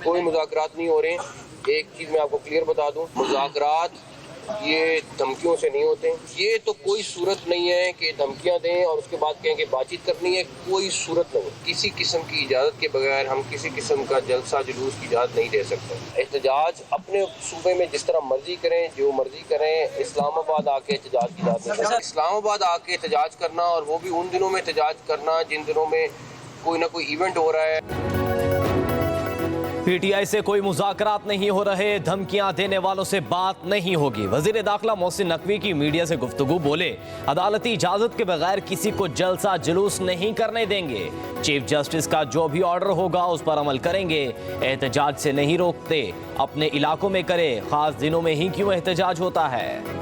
कोई मुज़ाकरात नहीं हो रहे। एक चीज़ मैं आपको क्लियर बता दूं, मुज़ाकरात ये धमकियों से नहीं होते। ये तो कोई सूरत नहीं है कि धमकियां दें और उसके बाद कहें कि बातचीत करनी है, कोई सूरत नहीं। किसी किस्म की इजाज़त के बगैर हम किसी किस्म का जलसा जुलूस की इजाज़त नहीं दे सकते। एहतजाज अपने सूबे में जिस तरह मर्जी करें, जो मर्जी करें। इस्लामाबाद आके एहतजाज की इजाज़त नहीं। इस्लामाबाद आके एहतजाज करना, और वो भी उन दिनों में एहतजाज करना जिन दिनों में कोई ना कोई इवेंट हो रहा है। पीटीआई से कोई मुज़ाकरात नहीं हो रहे, धमकियां देने वालों से बात नहीं होगी। वजीर दाखिला मोहसिन नकवी की मीडिया से गुफ्तगू, बोले अदालती इजाजत के बगैर किसी को जलसा जुलूस नहीं करने देंगे। चीफ जस्टिस का जो भी ऑर्डर होगा उस पर अमल करेंगे। एहतजाज से नहीं रोकते, अपने इलाकों में करे, खास दिनों में ही क्यों एहतजाज होता है।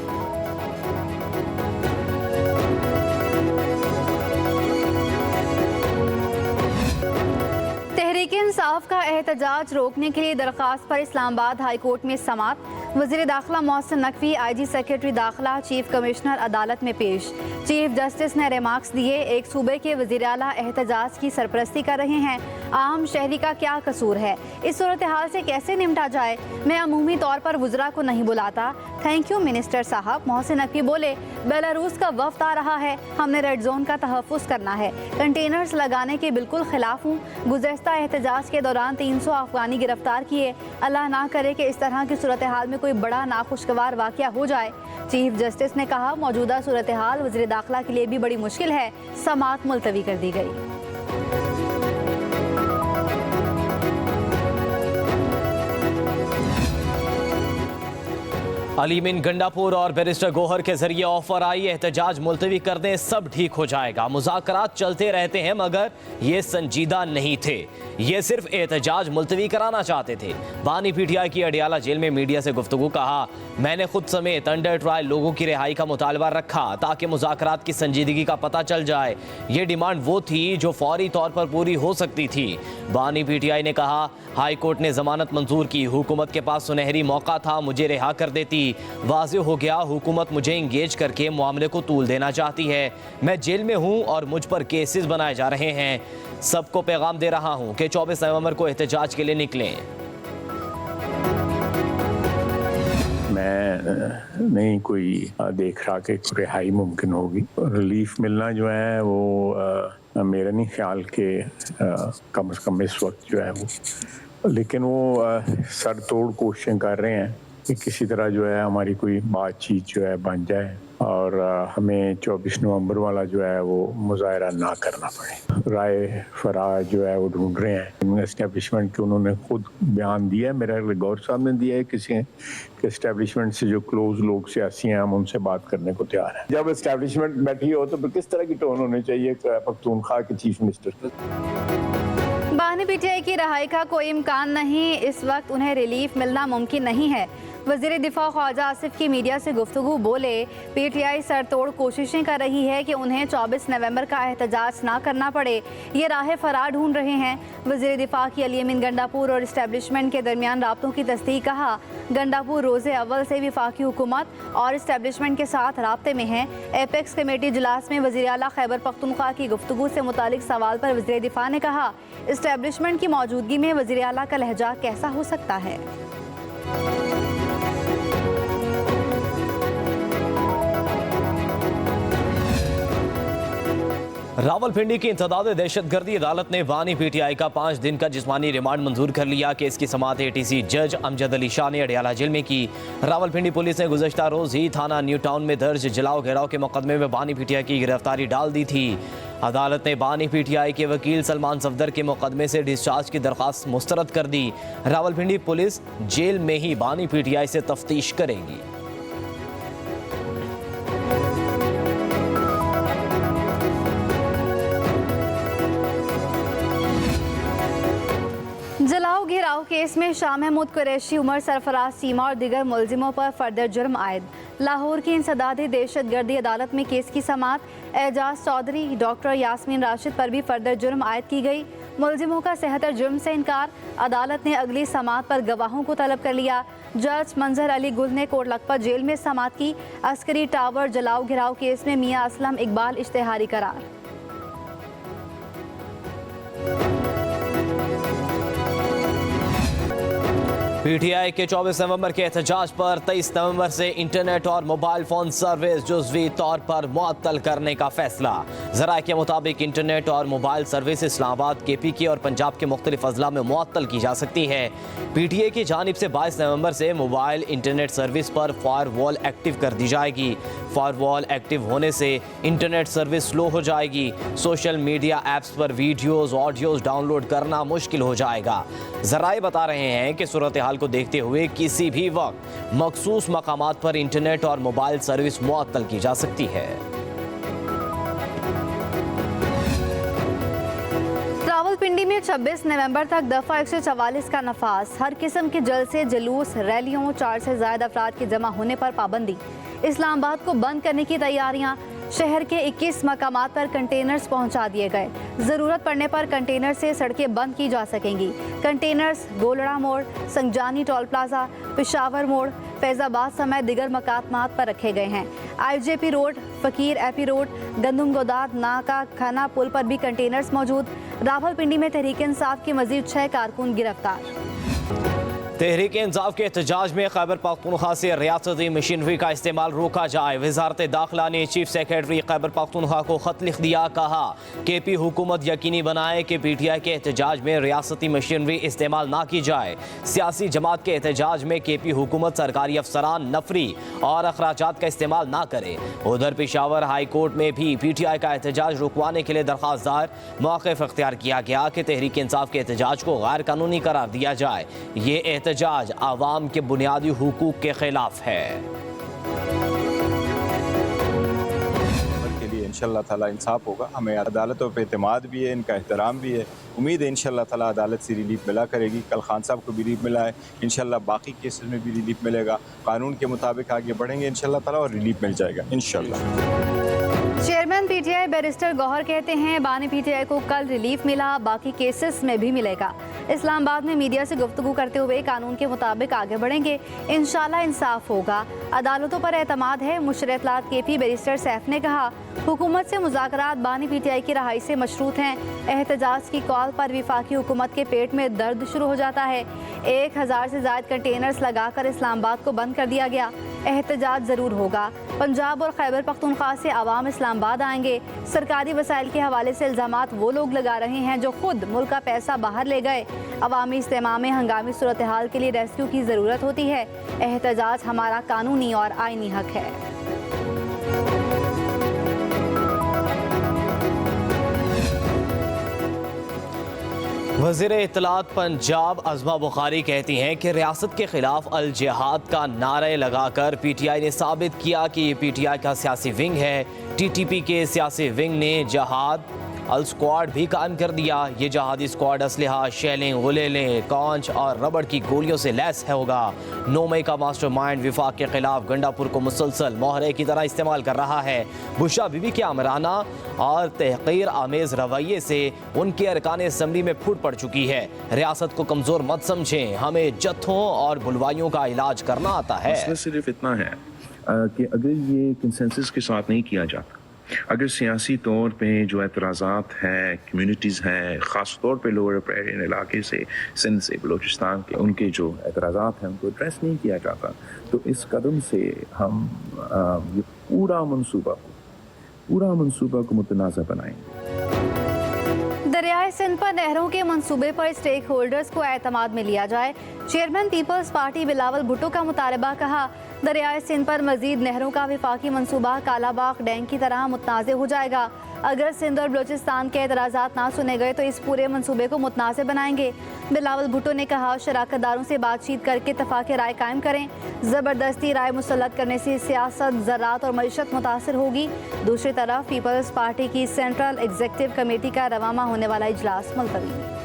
इंसाफ का एहतजाज रोकने के लिए दरख्वास्त पर इस्लामाबाद हाई कोर्ट में समाअत। वज़ीर दाखिला मोहसिन नकवी IG सेक्रेटरी दाखिला चीफ कमिश्नर अदालत में पेश। चीफ जस्टिस ने रिमार्क्स दिए, एक सूबे के वज़ीर आला एहतजाज की सरपरस्ती कर रहे हैं, आम शहरी का क्या कसूर है, इस सूरत हाल से कैसे निपटा जाए। मैं अमूमी तौर पर वज़रा को नहीं बुलाता। थैंक यू मिनिस्टर साहब। मोहसिन नकवी बोले बेलारूस का वफ्द आ रहा है, हमने रेड जोन का तहफ़्फ़ुज़ करना है, कंटेनर्स लगाने के बिल्कुल खिलाफ हूँ। गुज़श्ता एहतजाज के दौरान 300 अफगानी गिरफ्तार किए। अल्लाह ना करे कि इस तरह की सूरत हाल में कोई बड़ा नाखुशगवार वाक़या हो जाए। चीफ जस्टिस ने कहा मौजूदा सूरत हाल वज़ीर दाखिला के लिए भी बड़ी मुश्किल है। समाअत मुलतवी कर दी गई। अलीमीन गंडापुर और बैरिस्टर गोहर के जरिए ऑफर आई, एहतजाज मुलतवी कर दें, सब ठीक हो जाएगा। मुज़ाकरात चलते रहते हैं मगर ये संजीदा नहीं थे, ये सिर्फ एहतजाज मुलतवी कराना चाहते थे। बानी PTI की अडियाला जेल में मीडिया से गुफ्तगू, कहा मैंने खुद समेत अंडर ट्रायल लोगों की रिहाई का मुतालबा रखा ताकि मुज़ाकरात की संजीदगी का पता चल जाए। ये डिमांड वो थी जो फौरी तौर पर पूरी हो सकती थी। बानी PTI ने कहा हाई कोर्ट ने जमानत मंजूर की, हुकूमत के पास सुनहरी मौका था, मुझे रिहा कर देती। वाज़ेह हो गया हुकूमत मुझे इंगेज करके मामले को तूल देना चाहती है। मैं जेल में हूं और मुझ पर केसेस बनाए जा रहे हैं। सबको पैगाम दे रहा हूं कि 24 नवंबर को एहतजाज के लिए निकलें। मैं नहीं कोई देख रहा कि रिहाई मुमकिन होगी। रिलीफ मिलना जो है वो मेरा नहीं ख्याल के कम से कम इस वक्त जो है वो, लेकिन वो सर तोड़ कोशिशें कर रहे हैं कि किसी तरह जो है हमारी कोई बातचीत जो है बन जाए और हमें 24 नवंबर वाला जो है वो मुजाहरा ना करना पड़े। राय फराज जो है वो ढूंढ रहे हैं एस्टेब्लिशमेंट के, उन्होंने खुद बयान दिया है, मेरा गौर साहब ने दिया है किसी के एस्टेब्लिशमेंट से जो क्लोज लोग सियासी हैं हम उनसे बात करने को तैयार हैं। जब एस्टेब्लिशमेंट बैठी हो तो फिर किस तरह की टोन होनी चाहिए पख्तूनख्वा के चीफ मिनिस्टर। बानी PTI की रिहाई का कोई इम्कान नहीं, इस वक्त उन्हें रिलीफ मिलना मुमकिन नहीं है। वज़ीर दिफा ख्वाजा आसिफ की मीडिया से गुफ्तगू, बोले PTI सरतोड़ कोशिशें कर रही है कि उन्हें 24 नवंबर का एहतजाज ना करना पड़े, ये राह फरार ढूंढ रहे हैं। वज़ीर दिफा की अलीमीन गंडापुर और इस्टेब्लिशमेंट के दरमियान राब्तों की तस्दीक, कहा गंडापुर रोज़े अव्वल से वफाकी हुकूमत और इस्टेब्लिशमेंट के साथ राब्ते में है। एपेक्स कमेटी इजलास में वज़ीर आला खैबर पख्तूनख्वा की गुफ्तगू से मुतालिक सवाल पर वज़ीर दिफा ने कहा इस्टेब्लिशमेंट की मौजूदगी में वज़ीर आला का लहजा कैसा हो सकता है। रावलपिंडी की इंसदाद दहशतगर्दी अदालत ने बानी PTI का 5 दिन का जिस्मानी रिमांड मंजूर कर लिया। केस की समाअत ATC जज अमजद अली शाह ने अडियाला जेल में की। रावलपिंडी पुलिस ने गुज़श्ता रोज़ ही थाना न्यू टाउन में दर्ज जलाओ घेराव के मुकदमे में बानी PTI की गिरफ्तारी डाल दी थी। अदालत ने बानी PTI के वकील सलमान सफदर के मुकदमे से डिस्चार्ज की दरख्वास्त मुस्तरद कर दी। रावलपिंडी पुलिस जेल में ही बानी PTI से तफ्तीश करेगी। जलाओ घेराव केस में शाह महमूद कुरैशी, उमर सरफराज सीमा और दीगर मुलजिमों पर फर्दर जुर्म आयद। लाहौर की इंसदादी दहशतगर्दी अदालत में केस की समाअत। एजाज चौधरी, डॉक्टर यास्मीन राशिद पर भी फर्दर जुर्म आयद की गई। मुलजिमों का सेहतर जुर्म से इनकार। अदालत ने अगली समाअत पर गवाहों को तलब कर लिया। जज मंजर अली गुल ने कोट लखपत जेल में समाअत की। अस्करी टावर जलाओ घेराव केस में मियां असलम इकबाल इश्तेहारी करार। PTI के 24 नवंबर के एहतजाज पर 23 नवंबर से इंटरनेट और मोबाइल फोन सर्विस जुज़वी तौर पर मुअत्तल करने का फैसला। ज़राए के मुताबिक इंटरनेट और मोबाइल सर्विस इस्लामाबाद, KPK और पंजाब के मुख्तलिफ अजला में मुअत्तल की जा सकती है। PTI की जानिब से 22 नवंबर से मोबाइल इंटरनेट सर्विस पर फायरवॉल एक्टिव कर दी जाएगी। फायरवॉल एक्टिव होने से इंटरनेट सर्विस स्लो हो जाएगी। सोशल मीडिया ऐप्स पर वीडियोज़ ऑडियोज़ डाउनलोड करना मुश्किल हो जाएगा। ज़राए बता रहे हैं कि सूरत हाल को देखते हुए किसी भी वक्त मखसूस मकामात पर इंटरनेट और मोबाइल सर्विस मुअत्तल की जा सकती है। रावलपिंडी में 26 नवंबर तक दफ़ा 144 का नफाज। हर किस्म के जलसे, जुलूस, रैलियों, 4 से ज़्यादा अफराद के जमा होने पर पाबंदी। इस्लामाबाद को बंद करने की तैयारियां। शहर के 21 मकामात पर कंटेनर्स पहुंचा दिए गए। ज़रूरत पड़ने पर कंटेनर से सड़कें बंद की जा सकेंगी। कंटेनर्स गोलड़ा मोड़, संजानी टोल प्लाजा, पेशावर मोड़, फैज़ाबाद समेत दिगर मकामात पर रखे गए हैं। IJP रोड, फ़कीर एपी रोड, गंदम गोदाद नाका, खाना पुल पर भी कंटेनर्स मौजूद। रावलपिंडी में तहरीक इंसाफ की मज़ीद 6 कारकुन गिरफ्तार। तहरीक इंसाफ के एहतजाज में खैबर पख्तूनख्वा से रियासती मशीनरी का इस्तेमाल रोका जाए। वजारत दाखिला ने चीफ सेक्रेटरी खैबर पख्तूनख्वा को खत लिख दिया। कहा KP हुकूमत यकीनी बनाए कि PTI के एहतजाज में रियासती मशीनरी इस्तेमाल ना की जाए। सियासी जमात के एहतजाज में KP हुकूमत सरकारी अफसरान, नफरी और अखराजात का इस्तेमाल ना करे। उधर पेशावर हाई कोर्ट में भी PTI का एहतजाज रुकवाने के लिए दरख्वास्त दायर। मौक़िफ़ इख्तियार किया गया कि तहरीक इंसाफ के एहतजाज को गैर कानूनी करार दिया जाए। ये एहतजाज आवाम के बुनियादी हुकूक के खिलाफ है। के लिए इंशाअल्लाह ताला इंसाफ होगा। हमें अदालतों पे एतमाद भी है, इनका एहतराम भी है। उम्मीद है इंशाअल्लाह ताला अदालत से रिलीफ मिला करेगी। कल खान साहब को भी रिलीफ मिला है, इंशाअल्लाह बाकी केसेस में भी रिलीफ मिलेगा। कानून के मुताबिक आगे बढ़ेंगे इंशाअल्लाह ताला और रिलीफ मिल जाएगा इंशाअल्लाह। चेयरमैन PTI बैरिस्टर गौहर कहते हैं बानी PTI को कल रिलीफ मिला, बाकी केसेस में भी मिलेगा। इस्लामाबाद में मीडिया से गुफ्तगू करते हुए कानून के मुताबिक आगे बढ़ेंगे, इंशाल्लाह इंसाफ होगा। अदालतों पर एतमाद है। मुशर इत्तलात KP बैरिस्टर सैफ ने कहा हुकूमत से मुज़ाकरात बानी PTI की रहाई से मशरूत हैं। एहतजाज की कॉल पर विफाकी हुकूमत के पेट में दर्द शुरू हो जाता है। 1000 से ज़ायद कंटेनर्स लगाकर इस्लामाबाद को बंद कर दिया गया। एहतजाज ज़रूर होगा। पंजाब और खैबर पख्तूनख्वा से आवाम इस्लामाबाद आएंगे। सरकारी वसाइल के हवाले से इल्ज़ामात वो लोग लगा रहे हैं जो खुद मुल्क का पैसा बाहर ले गए। अवामी इज्तिमा में हंगामी सूरत हाल के लिए रेस्क्यू की ज़रूरत होती है। एहतजाज हमारा कानूनी और आइनी हक है। वज़ीर इत्तलात पंजाब अज़मा बुखारी कहती हैं कि रियासत के खिलाफ अल जिहाद का नारे लगाकर PTI ने साबित किया कि ये PTI का सियासी विंग है। TTP के सियासी विंग ने जहाद अल स्क्वाड भी कायम कर दिया। ये जहादी स्क्वाड असलहा, शेलिंग, गुलेलें, कौंच और रबड़ की गोलियों से लैस होगा। 9 मई का मास्टरमाइंड विफाक के खिलाफ गंडापुर को मुसलसल मोहरे की तरह इस्तेमाल कर रहा है। बुशरा बीबी के आमराना और तहकीर आमेज रवैये से उनके अरकान असम्बली में फूट पड़ चुकी है। रियासत को कमज़ोर मत समझें, हमें जत्थों और बुलवाइयों का इलाज करना आता है। मसला सिर्फ इतना है कि अगर ये कंसेंसस के साथ नहीं किया जाता, अगर सियासी तौर पे जो एतराज़ात हैं, कम्यूनिटीज़ हैं, ख़ास तौर पे लोअर रिपेरियन इलाके से, सिंध से, बलूचिस्तान के, उनके जो एतराज़ात हैं उनको एड्रेस नहीं किया जाता, तो इस कदम से हम ये पूरा मनसूबा को मुतनाज़ा बनाएंगे। दरियाए सिंध पर नहरों के मंसूबे पर स्टेक होल्डर्स को एतमाद में लिया जाए। चेयरमैन पीपल्स पार्टी बिलावल भुट्टो का मुतालबा। कहा दरियाए सिंध पर मजीद नहरों का विफाकी मंसूबा कालाबाग डैम की तरह मुतनाज़ हो जाएगा। अगर सिंध और बलूचिस्तान के एतराज़ात ना सुने गए तो इस पूरे मंसूबे को मुतनाज़ बनाएंगे। बिलावल भुट्टो ने कहा शराकतदारों से बातचीत करके इत्तफ़ाक़ राय कायम करें। ज़बरदस्ती राय मुसल्लत करने से सियासत, ज़राअत और मईशत मुतासर होगी। दूसरी तरफ पीपल्स पार्टी की सेंट्रल एग्जीक्यूटिव कमेटी का रवामा होने वाला इजलास मुलतवी।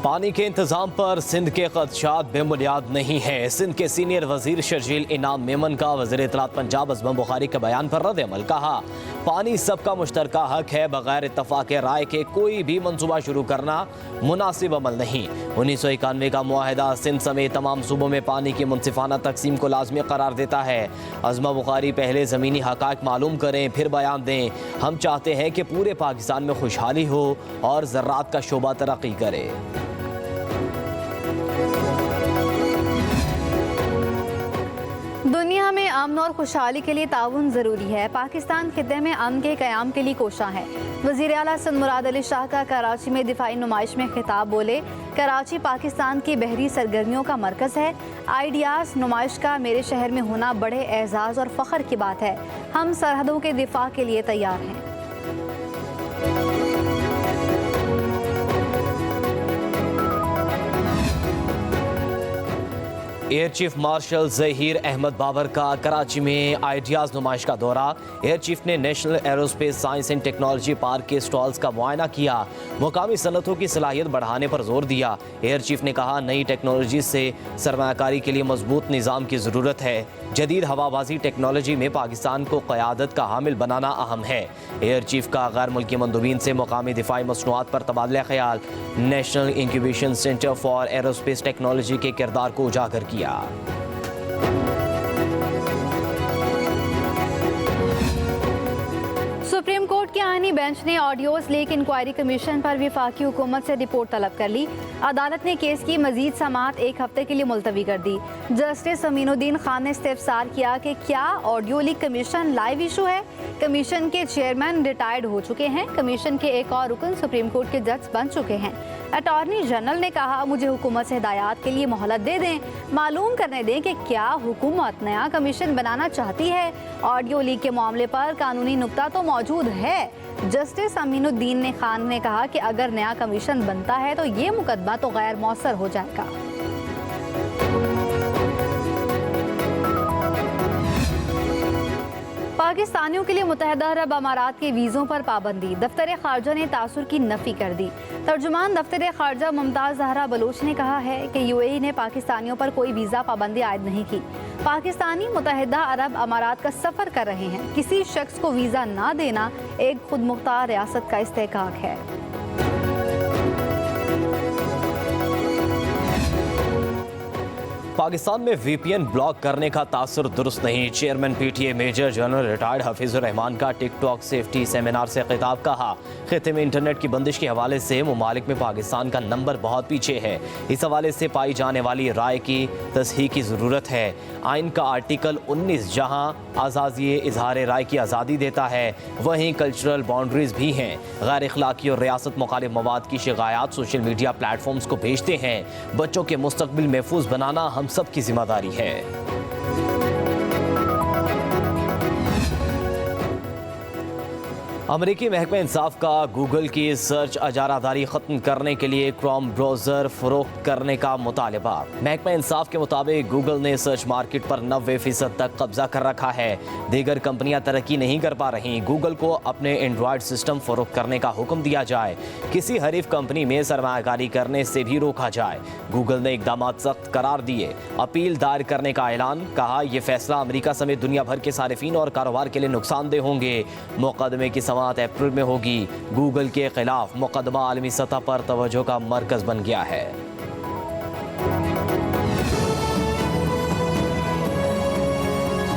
पानी के इंतजाम पर सिंध के खदशात बेबुनियाद नहीं है। सिंध के सीनियर वजीर शर्जील इनाम मेमन का वज़ीर इत्तलात पंजाब अज़मा बुखारी के बयान पर रद्द अमल। कहा पानी सबका मुश्तरका हक है, बगैर इत्तफाक राय के कोई भी मंसूबा शुरू करना मुनासिब अमल नहीं। 1991 का मुआहदा सिंध समेत तमाम सूबों में पानी की मुनसिफाना तकसीम को लाजमी करार देता है। अज़मा बुखारी पहले ज़मीनी हक़ाइक़ मालूम करें फिर बयान दें। हम चाहते हैं कि पूरे पाकिस्तान में खुशहाली हो और ज़राअत का शोबा तरक्की करे। दुनिया में अमन और खुशहाली के लिए ताउन ज़रूरी है। पाकिस्तान खित्ते में अमन के क़याम के लिए कोशां है। वज़ीर आला सिंध मुराद अली शाह का कराची में दिफाई नुमाइश में खिताब बोले, कराची पाकिस्तान की बहरी सरगर्मियों का मरकज़ है। आइडियाज़ नुमाइश का मेरे शहर में होना बड़े एजाज़ और फ़ख्र की बात है। हम सरहदों के दिफा के लिए तैयार हैं। Air chief marshal Zaheer Ahmed Babar का कराची में आइडियाज़ नुमाइश का दौरा। एयर चीफ ने national aerospace science and technology park के स्टॉल्स का मुआयना किया, मुकामी सनतों की सलाहियत बढ़ाने पर जोर दिया। एयर चीफ ने कहा, नई टेक्नोलॉजी से सरमायाकारी के लिए मजबूत निज़ाम की ज़रूरत है। जदीद हवाबाजी टेक्नोलॉजी में पाकिस्तान को क़यादत का हामिल बनाना अहम है। एयर चीफ का गैर मुल्की मंदूबीन से मुकामी दिफाई मसनूआत पर तबादला ख्याल। National incubation centre for aerospace technology के किरदार को उजागर किया। सुप्रीम कोर्ट के आईनी बेंच ने ऑडियोज लीक इंक्वायरी कमीशन पर वफाकी हुकूमत से रिपोर्ट तलब कर ली। अदालत ने केस की मजीद समाअत 1 हफ्ते के लिए मुलतवी कर दी। जस्टिस अमीनुद्दीन खान ने इस्तिफसार किया कि क्या audio leak commission live issue है। कमीशन के चेयरमैन रिटायर्ड हो चुके हैं। कमीशन के एक और रुकन सुप्रीम कोर्ट के जज बन चुके हैं। अटॉर्नी जनरल ने कहा, मुझे हुकूमत से हिदायत के लिए मोहलत दे दें, मालूम करने दें कि क्या हुकूमत नया कमीशन बनाना चाहती है। ऑडियो लीक के मामले पर कानूनी नुक्ता तो मौजूद है। जस्टिस अमीनुद्दीन ने खान ने कहा कि अगर नया कमीशन बनता है तो ये मुकदमा तो गैर मौसर हो जाएगा। पाकिस्तानियों के लिए मुत्तहदा अरब अमारात के वीज़ों पर पाबंदी। दफ्तर खारजा ने तासुर की नफ़ी कर दी। तर्जुमान दफ्तर खारजा मुमताज़ ज़हरा बलोच ने कहा है कि यूएई ने पाकिस्तानियों पर कोई वीज़ा पाबंदी आयद नहीं की। पाकिस्तानी मुत्तहदा अरब अमारात का सफ़र कर रहे हैं। किसी शख्स को वीज़ा ना देना एक खुद मुख्तार रियासत का इस्तेहकाक है। पाकिस्तान में VPN ब्लॉक करने का तासुर दुरुस्त नहीं। Chairman PTA major general retired Hafeezur Rehman का टिकटॉक सेफ्टी सेमिनार से खिताब। कहा, खित्ते में इंटरनेट की बंदिश के हवाले से ममालिक में पाकिस्तान का नंबर बहुत पीछे है। इस हवाले से पाई जाने वाली राय की तस्हीह की ज़रूरत है। आइन का आर्टिकल 19 जहाँ आज़ादी इजहार राय की आज़ादी देता है, वहीं कल्चरल बाउंड्रीज भी हैं। गैर इखलाकी और रियासत मुखालिफ मवाद की शिकायत सोशल मीडिया प्लेटफॉर्म्स को भेजते हैं। बच्चों के मुस्तकबिल महफूज बनाना हम सब की जिम्मेदारी है। अमरीकी महकमा इंसाफ का गूगल की सर्च अजारादारी ख़त्म करने के लिए क्रोम ब्राउज़र फ़रोख्त करने का मुतालबा। महकमा इंसाफ के मुताबिक गूगल ने सर्च मार्केट पर 90% तक कब्जा कर रखा है। दीगर कंपनियां तरक्की नहीं कर पा रहीं। गूगल को अपने एंड्रॉयड सिस्टम फ़रोख्त करने का हुक्म दिया जाए। किसी हरीफ कंपनी में सरमायाकारी करने से भी रोका जाए। गूगल ने इक़दाम सख्त करार दिए। अपील दायर करने का ऐलान। कहा, यह फैसला अमरीका समेत दुनिया भर के सारिफीन और कारोबार के लिए नुकसानदेह होंगे। मुकदमे की अप्रैल में होगी। गूगल के खिलाफ मुकदमा आलमी सतह पर तवज्जो का मरकज बन गया है।